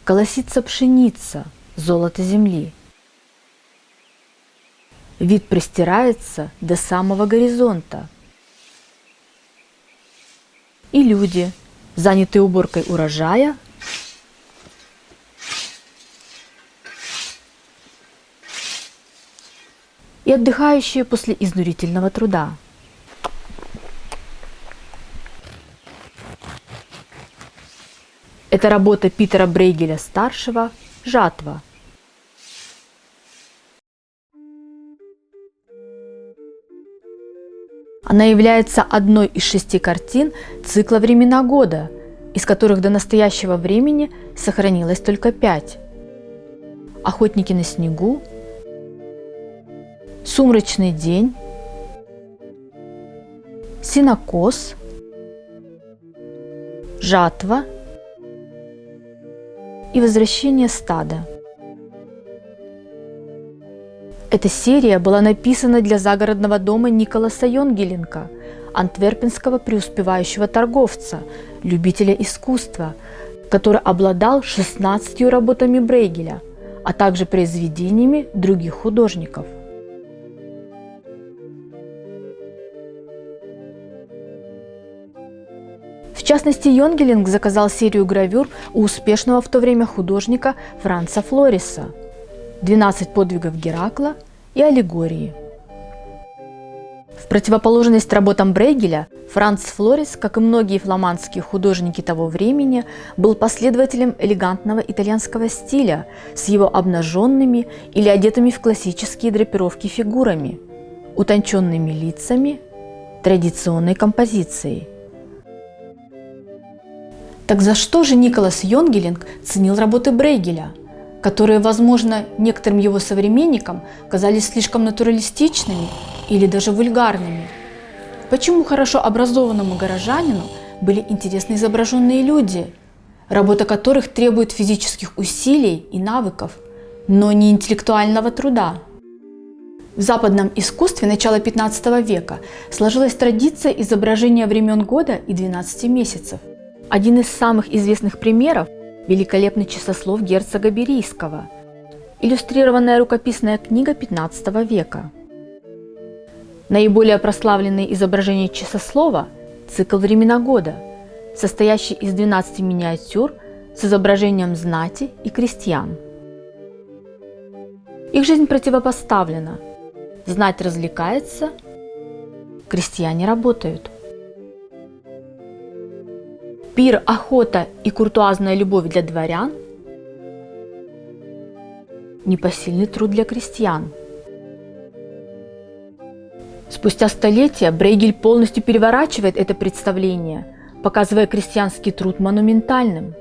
колосится пшеница, золото земли. Вид простирается до самого горизонта. И люди, занятые уборкой урожая, и отдыхающие после изнурительного труда. Это работа Питера Брейгеля-старшего «Жатва». Она является одной из 6 картин цикла «Времена года», из которых до настоящего времени сохранилось только 5. «Охотники на снегу», «Сумрачный день», «Сенокос», «Жатва» и «Возвращение стада». Эта серия была написана для загородного дома Николаса Йонгеленка, антверпенского преуспевающего торговца, любителя искусства, который обладал 16 работами Брейгеля, а также произведениями других художников. В частности, Йонгеленк заказал серию гравюр у успешного в то время художника Франца Флориса «12 подвигов Геракла» и «Аллегории». В противоположность работам Брейгеля, Франц Флорис, как и многие фламандские художники того времени, был последователем элегантного итальянского стиля с его обнаженными или одетыми в классические драпировки фигурами, утонченными лицами, традиционной композицией. Так за что же Николас Йонгеленк ценил работы Брейгеля, которые, возможно, некоторым его современникам казались слишком натуралистичными или даже вульгарными? Почему хорошо образованному горожанину были интересны изображенные люди, работа которых требует физических усилий и навыков, но не интеллектуального труда? В западном искусстве начала 15 века сложилась традиция изображения времен года и 12 месяцев. Один из самых известных примеров – великолепный часослов герцога Берийского, иллюстрированная рукописная книга 15 века. Наиболее прославленные изображения часослова – цикл «Времена года», состоящий из 12 миниатюр с изображением знати и крестьян. Их жизнь противопоставлена. Знать развлекается, крестьяне работают. Пир, охота и куртуазная любовь для дворян – непосильный труд для крестьян. Спустя столетия Брейгель полностью переворачивает это представление, показывая крестьянский труд монументальным,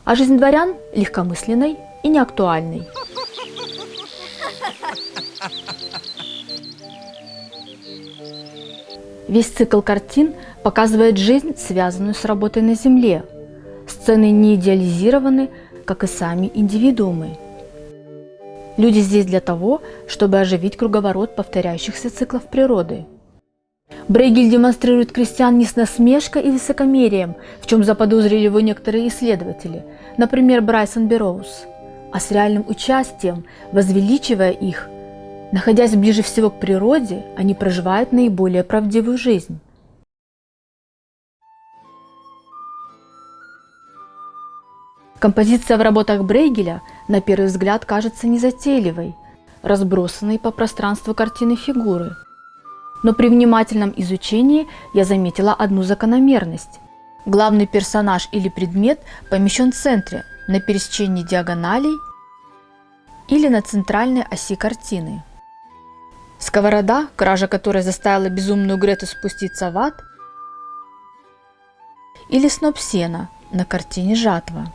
а жизнь дворян – легкомысленной и неактуальной. Весь цикл картин показывает жизнь, связанную с работой на земле. Сцены не идеализированы, как и сами индивидуумы. Люди здесь для того, чтобы оживить круговорот повторяющихся циклов природы. Брейгель демонстрирует крестьян не с насмешкой и высокомерием, в чем заподозрили его некоторые исследователи, например, Брайсон Берроуз, а с реальным участием, возвеличивая их. Находясь ближе всего к природе, они проживают наиболее правдивую жизнь. Композиция в работах Брейгеля на первый взгляд кажется незатейливой, разбросанной по пространству картины фигуры. Но при внимательном изучении я заметила одну закономерность. Главный персонаж или предмет помещен в центре, на пересечении диагоналей или на центральной оси картины. Сковорода, кража которой заставила безумную Грету спуститься в ад, или сноп сена на картине «Жатва».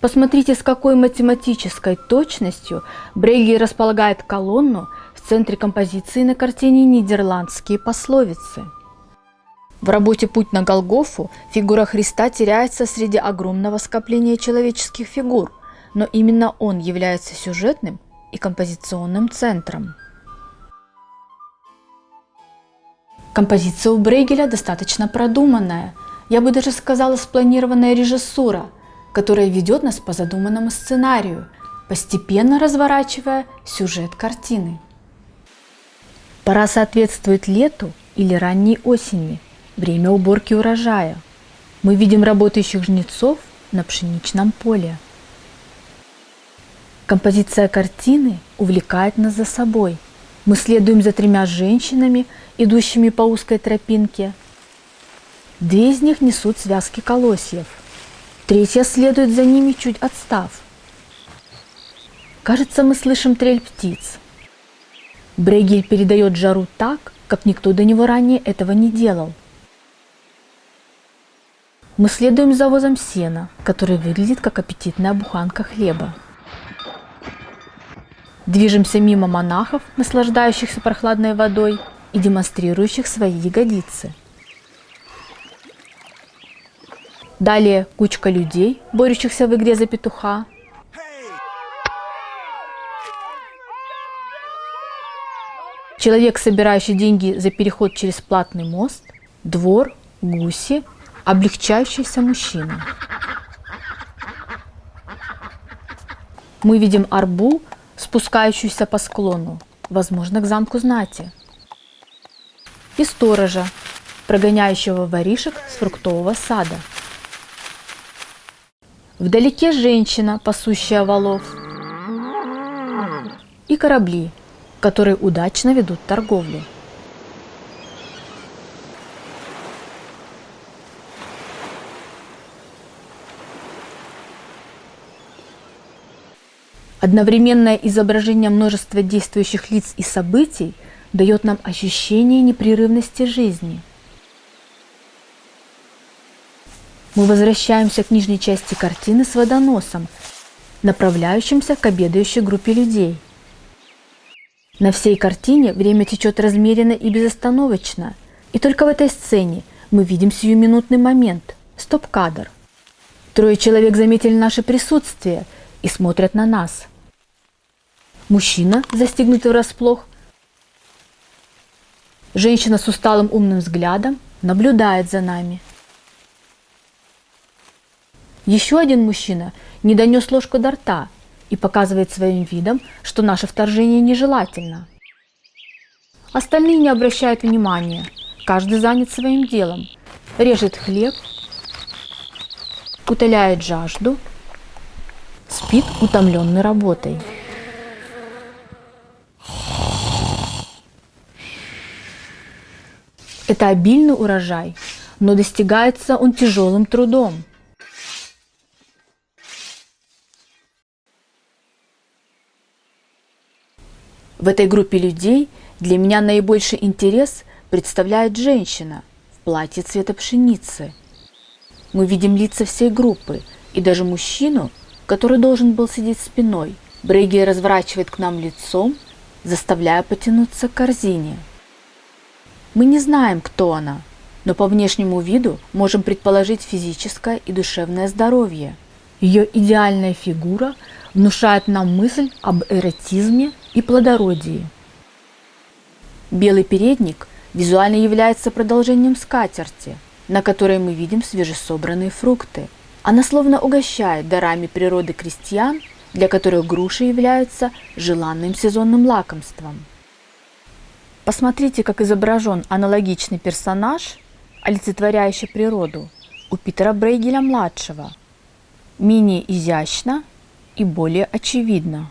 Посмотрите, с какой математической точностью Брейгель располагает колонну в центре композиции на картине «Нидерландские пословицы». В работе «Путь на Голгофу» фигура Христа теряется среди огромного скопления человеческих фигур, но именно он является сюжетным и композиционным центром. Композиция у Брейгеля достаточно продуманная, я бы даже сказала спланированная режиссура, которая ведет нас по задуманному сценарию, постепенно разворачивая сюжет картины. Пора соответствует лету или ранней осени, время уборки урожая. Мы видим работающих жнецов на пшеничном поле. Композиция картины увлекает нас за собой. Мы следуем за 3 женщинами, идущими по узкой тропинке. 2 из них несут связки колосьев. 3 следует за ними, чуть отстав. Кажется, мы слышим трель птиц. Брейгель передает жару так, как никто до него ранее этого не делал. Мы следуем за возом сена, который выглядит как аппетитная буханка хлеба. Движемся мимо монахов, наслаждающихся прохладной водой и демонстрирующих свои ягодицы. Далее кучка людей, борющихся в игре за петуха. Человек, собирающий деньги за переход через платный мост. Двор, гуси, облегчающийся мужчина. Мы видим арбу, спускающуюся по склону, возможно, к замку знати. И сторожа, прогоняющего воришек с фруктового сада. Вдалеке женщина, пасущая волов. И корабли, которые удачно ведут торговлю. Одновременное изображение множества действующих лиц и событий дает нам ощущение непрерывности жизни. Мы возвращаемся к нижней части картины с водоносом, направляющимся к обедающей группе людей. На всей картине время течет размеренно и безостановочно, и только в этой сцене мы видим сиюминутный момент, стоп-кадр. 3 человек заметили наше присутствие и смотрят на нас. Мужчина, застигнутый врасплох, женщина с усталым умным взглядом наблюдает за нами. Еще один мужчина не донес ложку до рта и показывает своим видом, что наше вторжение нежелательно. Остальные не обращают внимания, каждый занят своим делом, режет хлеб, утоляет жажду, спит утомленный работой. Это обильный урожай, но достигается он тяжелым трудом. В этой группе людей для меня наибольший интерес представляет женщина в платье цвета пшеницы. Мы видим лица всей группы и даже мужчину, который должен был сидеть спиной. Брейгель разворачивает к нам лицом, заставляя потянуться к корзине. Мы не знаем, кто она, но по внешнему виду можем предположить физическое и душевное здоровье. Ее идеальная фигура внушает нам мысль об эротизме и плодородии. Белый передник визуально является продолжением скатерти, на которой мы видим свежесобранные фрукты. Она словно угощает дарами природы крестьян, для которых груши являются желанным сезонным лакомством. Посмотрите, как изображен аналогичный персонаж, олицетворяющий природу, у Питера Брейгеля-младшего. Менее изящно и более очевидно.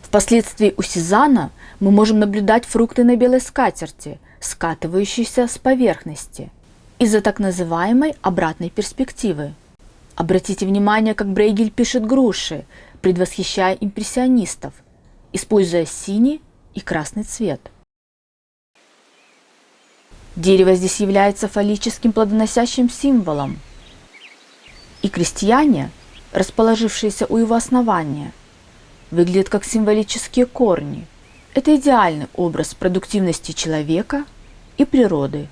Впоследствии у Сезанна мы можем наблюдать фрукты на белой скатерти, скатывающиеся с поверхности, из-за так называемой обратной перспективы. Обратите внимание, как Брейгель пишет груши, предвосхищая импрессионистов, используя синий и красный цвет. Дерево здесь является фаллическим плодоносящим символом. И крестьяне, расположившиеся у его основания, выглядят как символические корни. Это идеальный образ продуктивности человека и природы.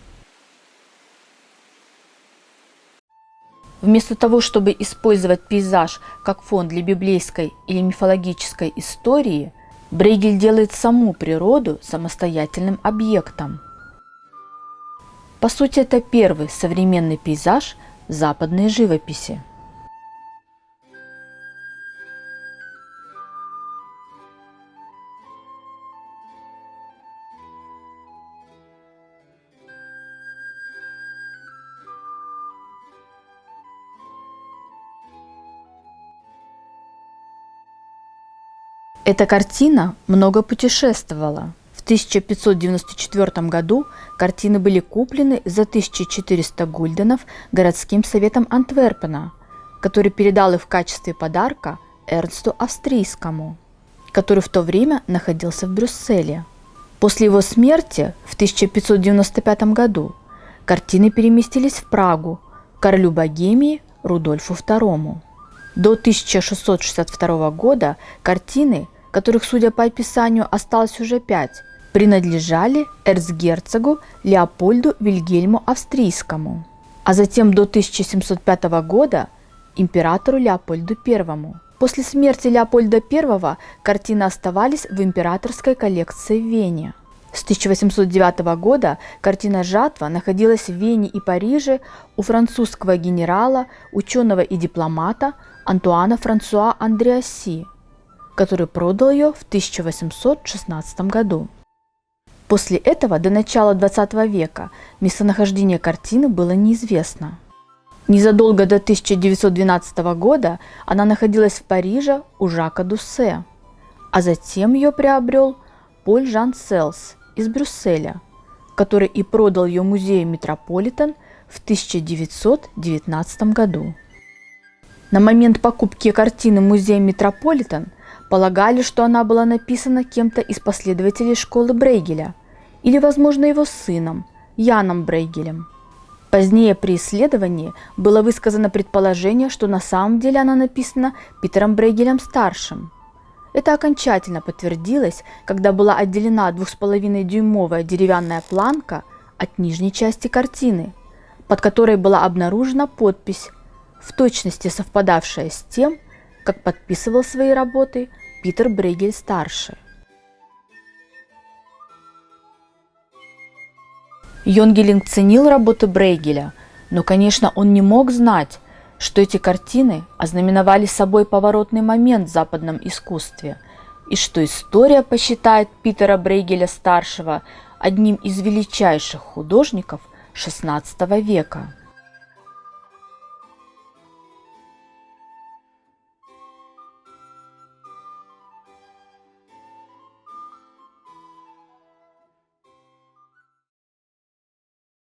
Вместо того, чтобы использовать пейзаж как фон для библейской или мифологической истории, Брейгель делает саму природу самостоятельным объектом. По сути, это первый современный пейзаж западной живописи. Эта картина много путешествовала. В 1594 году картины были куплены за 1400 гульденов городским советом Антверпена, который передал их в качестве подарка Эрнсту Австрийскому, который в то время находился в Брюсселе. После его смерти в 1595 году картины переместились в Прагу к королю Богемии Рудольфу II. До 1662 года картины, которых, судя по описанию, осталось уже 5, принадлежали эрцгерцогу Леопольду Вильгельму Австрийскому, а затем до 1705 года императору Леопольду I. После смерти Леопольда I картины оставались в императорской коллекции в Вене. С 1809 года картина «Жатва» находилась в Вене и Париже у французского генерала, ученого и дипломата Антуана Франсуа Андреасси, который продал ее в 1816 году. После этого до начала XX века местонахождение картины было неизвестно. Незадолго до 1912 года она находилась в Париже у Жака Дуссе, а затем ее приобрел Поль Жан Селс из Брюсселя, который и продал ее музею Метрополитен в 1919 году. На момент покупки картины музеем Метрополитен полагали, что она была написана кем-то из последователей школы Брейгеля или, возможно, его сыном Яном Брейгелем. Позднее при исследовании было высказано предположение, что на самом деле она написана Питером Брейгелем-старшим. Это окончательно подтвердилось, когда была отделена 2,5-дюймовая деревянная планка от нижней части картины, под которой была обнаружена подпись, в точности совпадавшая с тем, как подписывал свои работы Питер Брейгель-старший. Йонгелинг ценил работы Брейгеля, но, конечно, он не мог знать, что эти картины ознаменовали собой поворотный момент в западном искусстве, и что история посчитает Питера Брейгеля-старшего одним из величайших художников XVI века.